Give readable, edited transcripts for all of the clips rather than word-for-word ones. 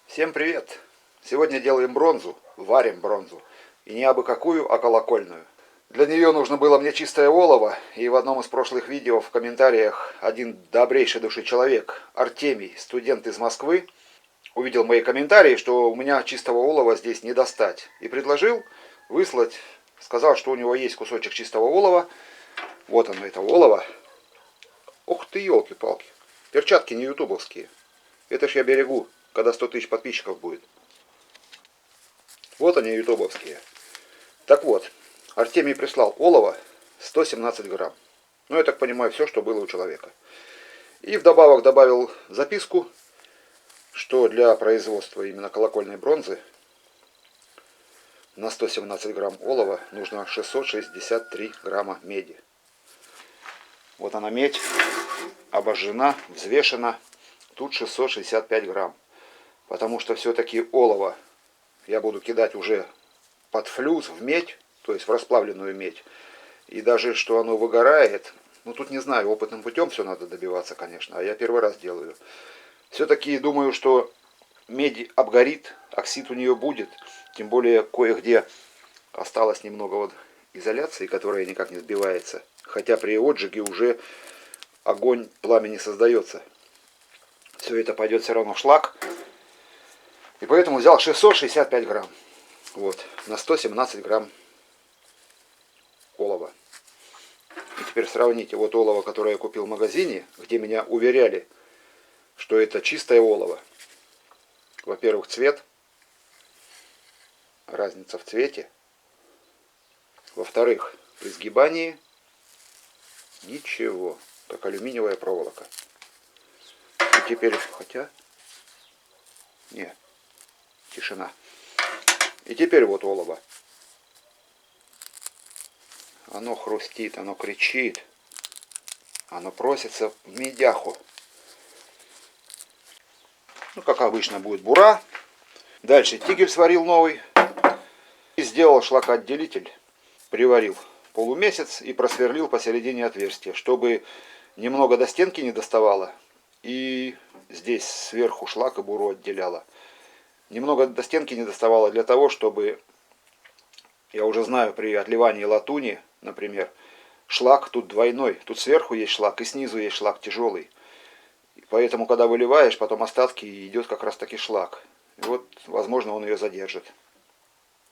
Всем привет! Сегодня делаем бронзу, варим бронзу. И не абы какую, а колокольную. Для нее нужно было мне чистое олово, и в одном из прошлых видео в комментариях один добрейший души человек, Артемий, студент из Москвы, увидел мои комментарии, что у меня чистого олова здесь не достать. И предложил выслать, сказал, что у него есть кусочек чистого олова. Вот оно, это олово. Ух ты, елки-палки. Перчатки не ютубовские. Это ж я берегу, когда 100 тысяч подписчиков будет. Вот они, ютубовские. Так вот, Артемий прислал олово 117 грамм. Ну, я так понимаю, все, что было у человека. И вдобавок добавил записку, что для производства именно колокольной бронзы на 117 грамм олова нужно 663 грамма меди. Вот она медь, обожжена, взвешена. Тут 665 грамм. Потому что все-таки олово я буду кидать уже под флюс, в медь, то есть в расплавленную медь. И даже что оно выгорает, ну тут не знаю, опытным путем все надо добиваться, конечно, а я первый раз делаю. Все-таки думаю, что медь обгорит, оксид у нее будет, тем более кое-где осталось немного вот изоляции, которая никак не сбивается. Хотя при отжиге уже огонь, пламя не создается. Все это пойдет все равно в шлак. И поэтому взял 665 грамм. Вот, на 117 грамм олова. И теперь сравните вот олово, которое я купил в магазине, где меня уверяли, что это чистое олово. Во-первых, цвет. Разница в цвете. Во-вторых, при сгибании ничего, как алюминиевая проволока. И теперь, хотя, нет, тишина. И теперь вот олово. Оно хрустит, оно кричит, оно просится в медяху. Ну, как обычно, будет бура. Дальше тигель сварил новый. И сделал шлакоотделитель. Приварил полумесяц и просверлил посередине отверстия, чтобы немного до стенки не доставало. И здесь сверху шлак и буру отделяло. Немного до стенки не доставало для того, чтобы, я уже знаю, при отливании латуни, например, шлак тут двойной. Тут сверху есть шлак и снизу есть шлак тяжелый. И поэтому, когда выливаешь, потом остатки, идет как раз таки шлак. И вот, возможно, он ее задержит.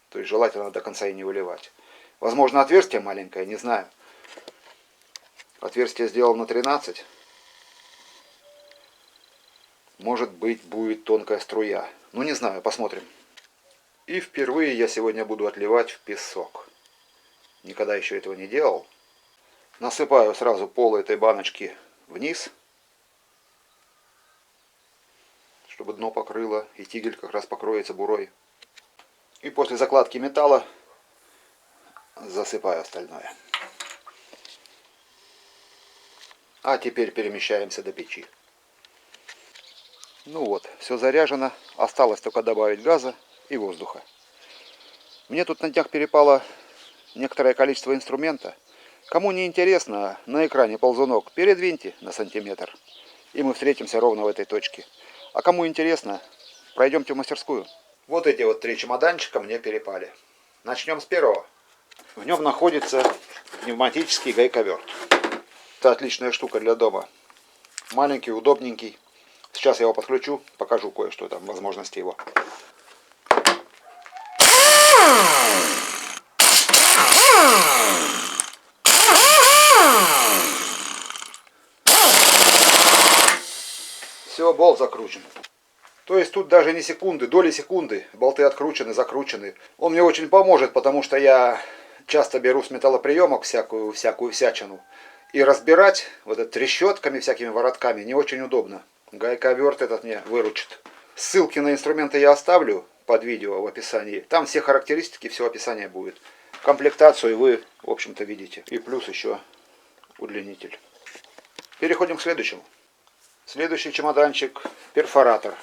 То есть желательно до конца и не выливать. Возможно, отверстие маленькое, не знаю. Отверстие сделал на 13. Может быть, будет тонкая струя. Ну, не знаю, посмотрим. И впервые я сегодня буду отливать в песок. Никогда еще этого не делал. Насыпаю сразу пол этой баночки вниз, чтобы дно покрыло, и тигель как раз покроется бурой. И после закладки металла засыпаю остальное. А теперь перемещаемся до печи. Ну вот, все заряжено. Осталось только добавить газа и воздуха. Мне тут на днях перепало некоторое количество инструмента. Кому не интересно, на экране ползунок передвиньте на сантиметр. И мы встретимся ровно в этой точке. А кому интересно, пройдемте в мастерскую. Вот эти вот 3 чемоданчика мне перепали. Начнем с первого. В нем находится пневматический гайковерт. Это отличная штука для дома. Маленький, удобненький. Сейчас я его подключу, покажу кое-что там, возможности его. Все, болт закручен. То есть тут даже не секунды, доли секунды. Болты откручены, закручены. Он мне очень поможет, потому что я часто беру с металлоприемок всякую всячину. И разбирать вот это трещотками, всякими воротками не очень удобно. Гайковерт этот мне выручит. Ссылки на инструменты я оставлю под видео в описании. Там все характеристики, все описание будет. Комплектацию вы, в общем-то, видите. И плюс еще удлинитель. Переходим к следующему. Следующий чемоданчик — перфоратор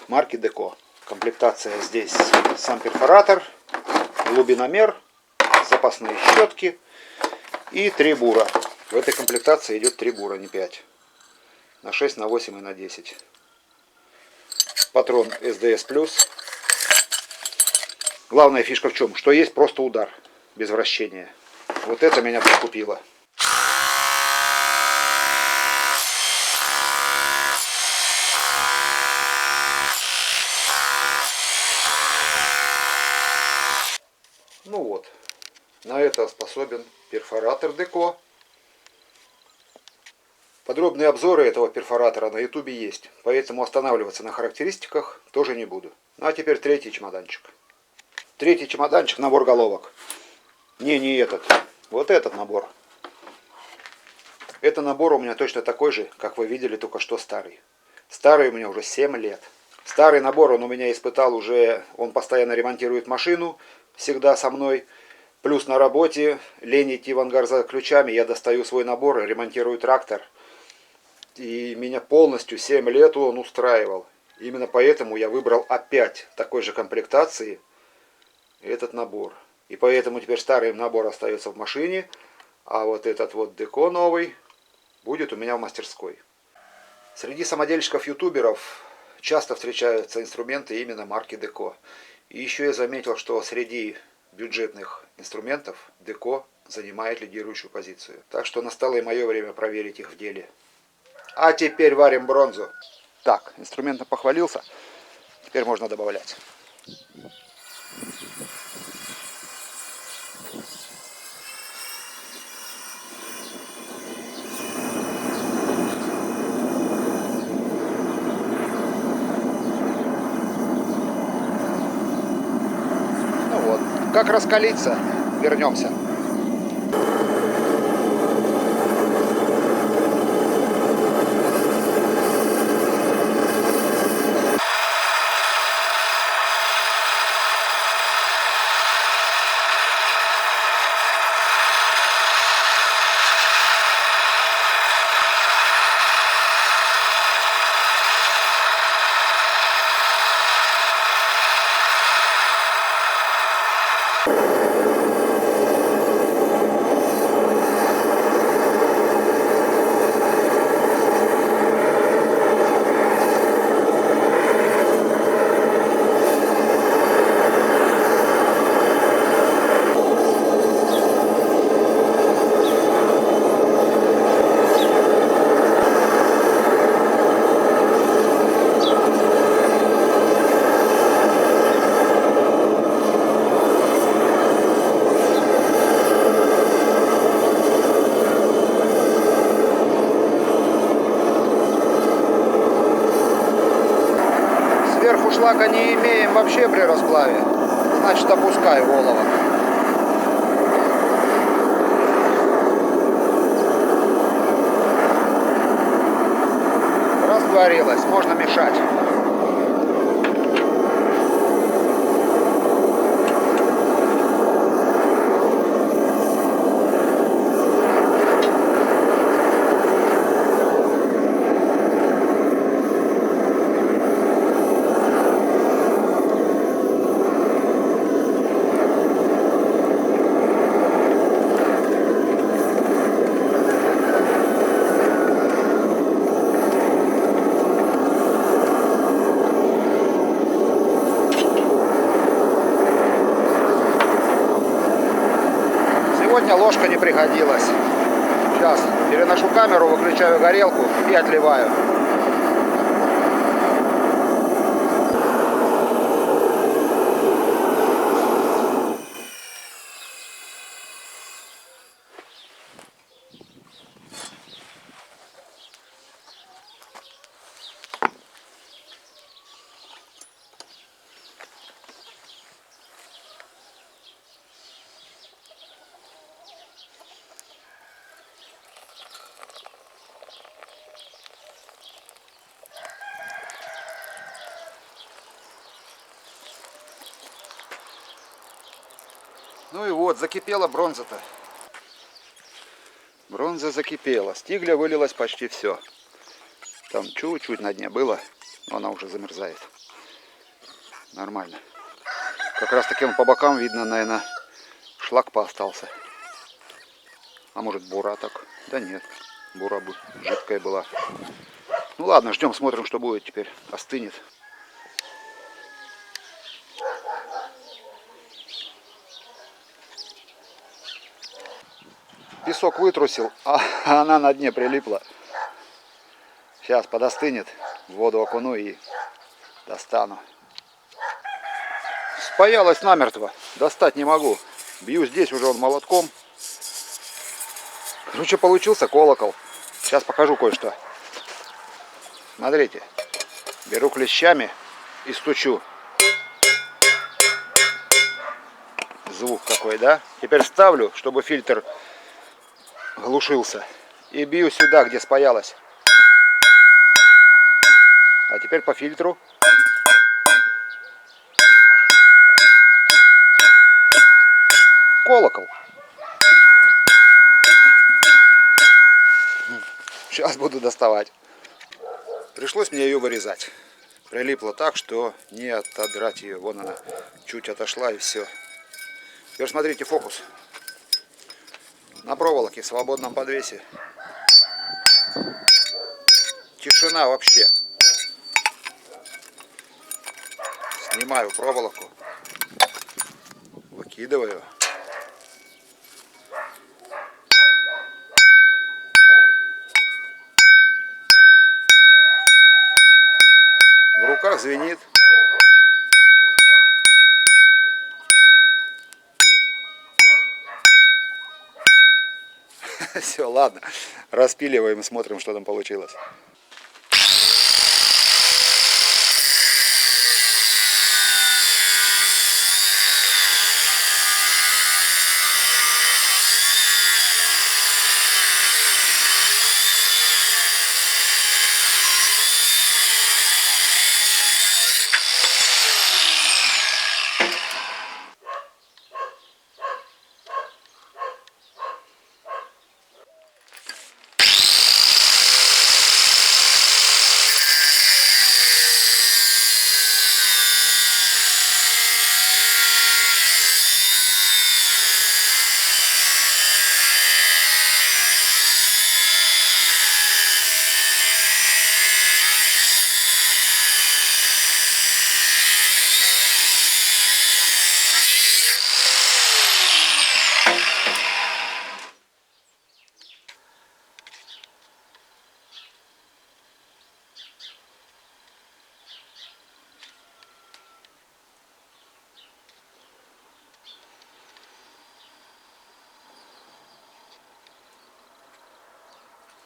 марки Деко. Комплектация здесь: сам перфоратор, глубиномер, запасные щетки и 3 бура. В этой комплектации идет 3 бура, не 5. На 6, на 8 и на 10. патрон СДС+. Главная фишка в чем? Что есть просто удар, без вращения. Вот это меня подкупило. Ну вот, на это способен перфоратор Деко. Подробные обзоры этого перфоратора на ютубе есть, поэтому останавливаться на характеристиках тоже не буду. Ну а теперь третий чемоданчик. Третий чемоданчик, набор головок. Не этот, вот этот набор. Это набор у меня точно такой же, как вы видели, только что старый. Старый у меня уже 7 лет. Старый набор он у меня испытал уже, он постоянно ремонтирует машину, всегда со мной. Плюс на работе, лень идти в ангар за ключами, я достаю свой набор и ремонтирую трактор. И меня полностью 7 лет он устраивал. Именно поэтому я выбрал опять такой же комплектации этот набор. И поэтому теперь старый набор остается в машине, а вот этот вот Деко новый будет у меня в мастерской. Среди самодельщиков-ютуберов часто встречаются инструменты именно марки Деко. И еще я заметил, что среди бюджетных инструментов Деко занимает лидирующую позицию. Так что настало и мое время проверить их в деле. А теперь варим бронзу. Так, инструментом похвалился. Теперь можно добавлять. Ну вот, как раскалиться, вернемся. Сверху шлака не имеем вообще при расплаве, значит опускаю олово. Растворилось, можно мешать. Сегодня ложка не пригодилась. Сейчас переношу камеру, выключаю горелку и отливаю. Ну и вот, закипела бронза-то. Бронза закипела. Стигля вылилось почти все. Там чуть-чуть на дне было, но она уже замерзает. Нормально. Как раз таки по бокам видно, наверное, шлак поостался. А может бура так? Да нет, бура жидкая была. Ну ладно, ждем, смотрим, что будет теперь. Остынет. Песок вытрусил, а она на дне прилипла. Сейчас подостынет, в воду окуну и достану. Спаялась намертво, достать не могу. Бью здесь уже он молотком. Короче, получился колокол. Сейчас покажу кое-что. Смотрите, беру клещами и стучу. Звук какой, да? Теперь ставлю, чтобы фильтр глушился. И бью сюда, где спаялась. А теперь по фильтру. Колокол. Сейчас буду доставать. Пришлось мне ее вырезать. Прилипла так, что не отодрать ее. Вон она чуть отошла и все. Теперь смотрите фокус. На проволоке в свободном подвесе. Тишина вообще. Снимаю проволоку. Выкидываю. В руках звенит. Все, ладно. Распиливаем и смотрим, что там получилось.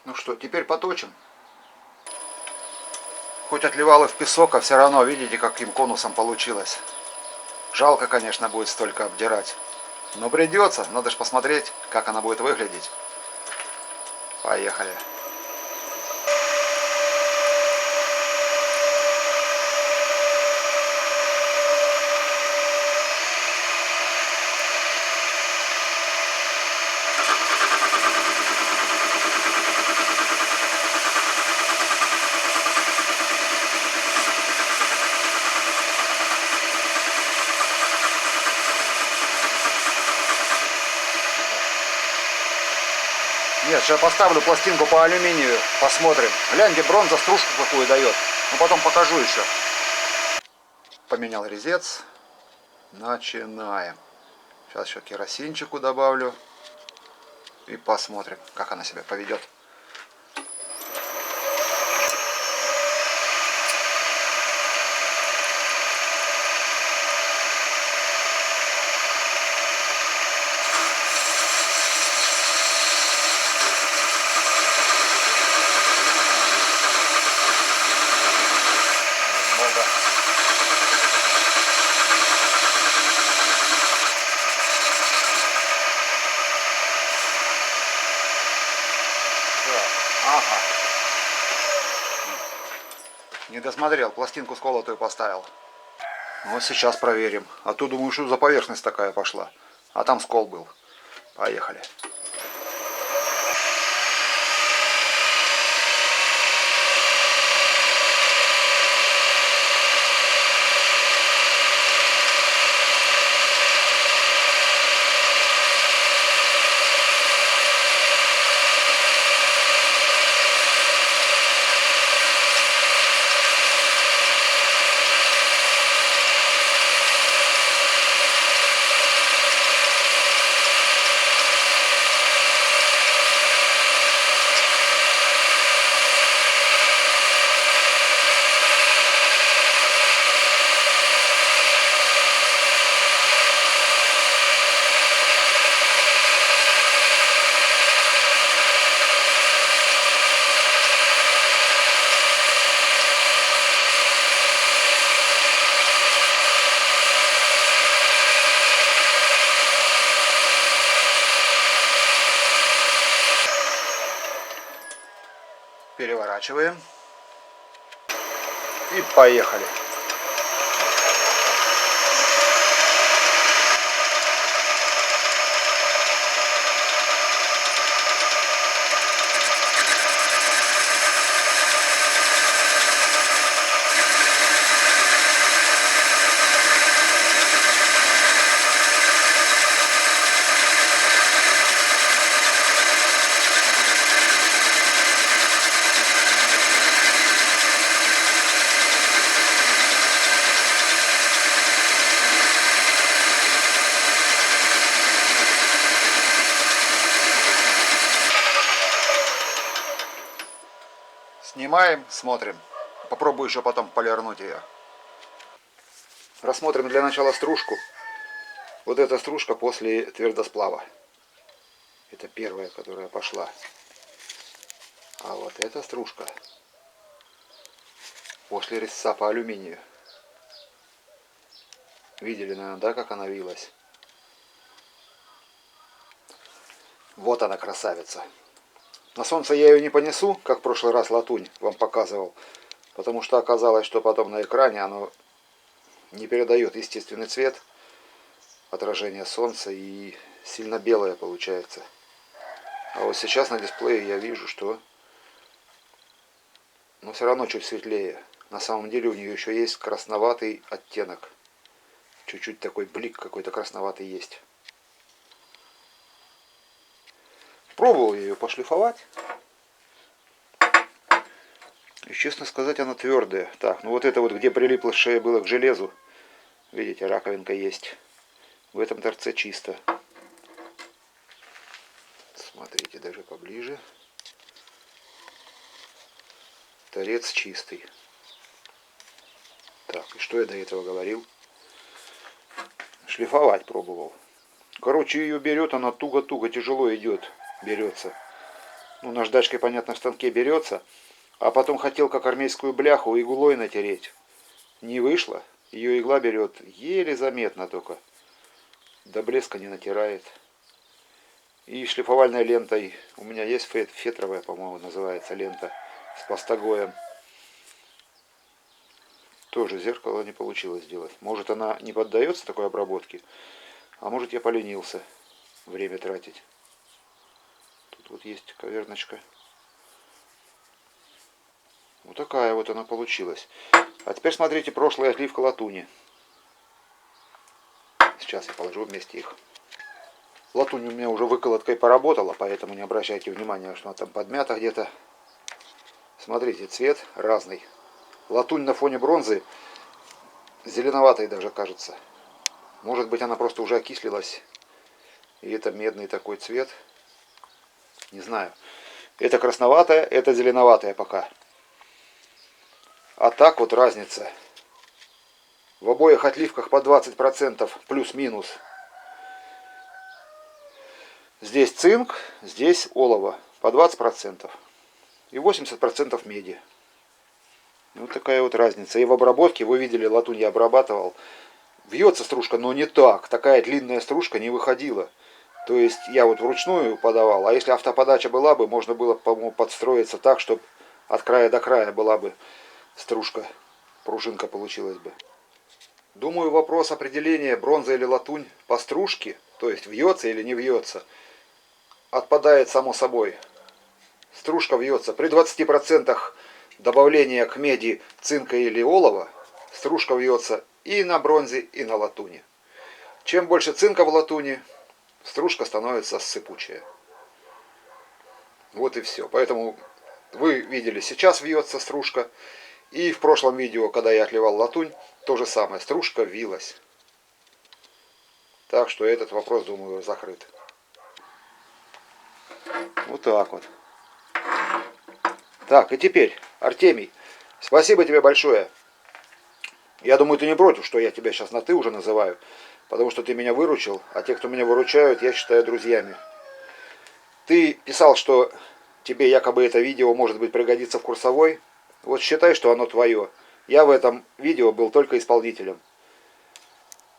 Ну что, теперь поточим. Хоть отливало в песок, а все равно, видите, каким конусом получилось. Жалко, конечно, будет столько обдирать. Но придется, надо же посмотреть, как она будет выглядеть. Поехали. Нет, сейчас поставлю пластинку по алюминию, посмотрим. Гляньте, бронза стружку какую дает. Ну потом покажу еще. Поменял резец. Начинаем. Сейчас еще керосинчику добавлю. И посмотрим, как она себя поведет. Ага. Не досмотрел, пластинку сколотую поставил. Вот сейчас проверим. А то думаю, что за поверхность такая пошла. А там скол был. Поехали. Переворачиваем. И поехали. Снимаем, смотрим. Попробую еще потом полирнуть ее. Рассмотрим для начала стружку. Вот эта стружка после твердосплава. Это первая, которая пошла. А вот эта стружка после резца по алюминию. Видели, наверное, да, как она вилась? Вот она, красавица. На солнце я ее не понесу, как в прошлый раз латунь вам показывал. Потому что оказалось, что потом на экране оно не передает естественный цвет, отражение солнца, и сильно белое получается. А вот сейчас на дисплее я вижу, что все равно чуть светлее. На самом деле у нее еще есть красноватый оттенок. Чуть-чуть такой блик какой-то красноватый есть. Пробовал я ее пошлифовать. И, честно сказать, она твердая. Так, ну вот это вот, где прилипла шея было к железу. Видите, раковинка есть. В этом торце чисто. Смотрите, даже поближе. Торец чистый. Так, и что я до этого говорил? Шлифовать пробовал. Короче, ее берет, она туго-туго, тяжело идет. Берется. Ну, наждачкой, понятно, в станке берется. А потом хотел, как армейскую бляху, иглой натереть. Не вышло. Ее игла берет еле заметно только. До блеска не натирает. И шлифовальной лентой. У меня есть фетровая, по-моему, называется лента. С пластогоем. Тоже зеркало не получилось сделать. Может, она не поддается такой обработке. А может, я поленился время тратить. Тут вот есть каверночка. Вот такая вот она получилась. А теперь смотрите прошлый отливка латуни. Сейчас я положу вместе их. Латунь у меня уже выколоткой поработала, поэтому не обращайте внимания, что она там подмята где-то. Смотрите, цвет разный. Латунь на фоне бронзы зеленоватой даже кажется. Может быть, она просто уже окислилась. И это медный такой цвет. Не знаю. Это красноватая, это зеленоватая пока. А так вот разница. В обоих отливках по 20% плюс-минус. Здесь цинк, здесь олово по 20%. И 80% меди. Вот такая вот разница. И в обработке, вы видели, латунь я обрабатывал. Вьется стружка, но не так. Такая длинная стружка не выходила. То есть я вот вручную подавал. А если автоподача была бы, можно было, по-моему, подстроиться так, чтобы от края до края была бы стружка. Пружинка получилась бы. Думаю, вопрос определения бронза или латунь по стружке, то есть вьется или не вьется, отпадает само собой. Стружка вьется. При 20% добавления к меди цинка или олова, стружка вьется и на бронзе, и на латуни. Чем больше цинка в латуни, стружка становится сыпучая. Вот и все. Поэтому вы видели, сейчас вьется стружка. И в прошлом видео, когда я отливал латунь, то же самое. Стружка вилась. Так что этот вопрос, думаю, закрыт. Вот так вот. Так, и теперь, Артемий, спасибо тебе большое. Я думаю, ты не против, что я тебя сейчас на «ты» уже называю. Потому что ты меня выручил, а те, кто меня выручают, я считаю друзьями. Ты писал, что тебе якобы это видео, может быть, пригодится в курсовой. Вот считай, что оно твое. Я в этом видео был только исполнителем.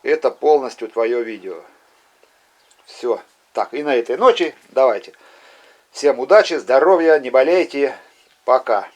Это полностью твое видео. Все. Так, и на этой ночи давайте. Всем удачи, здоровья, не болейте. Пока.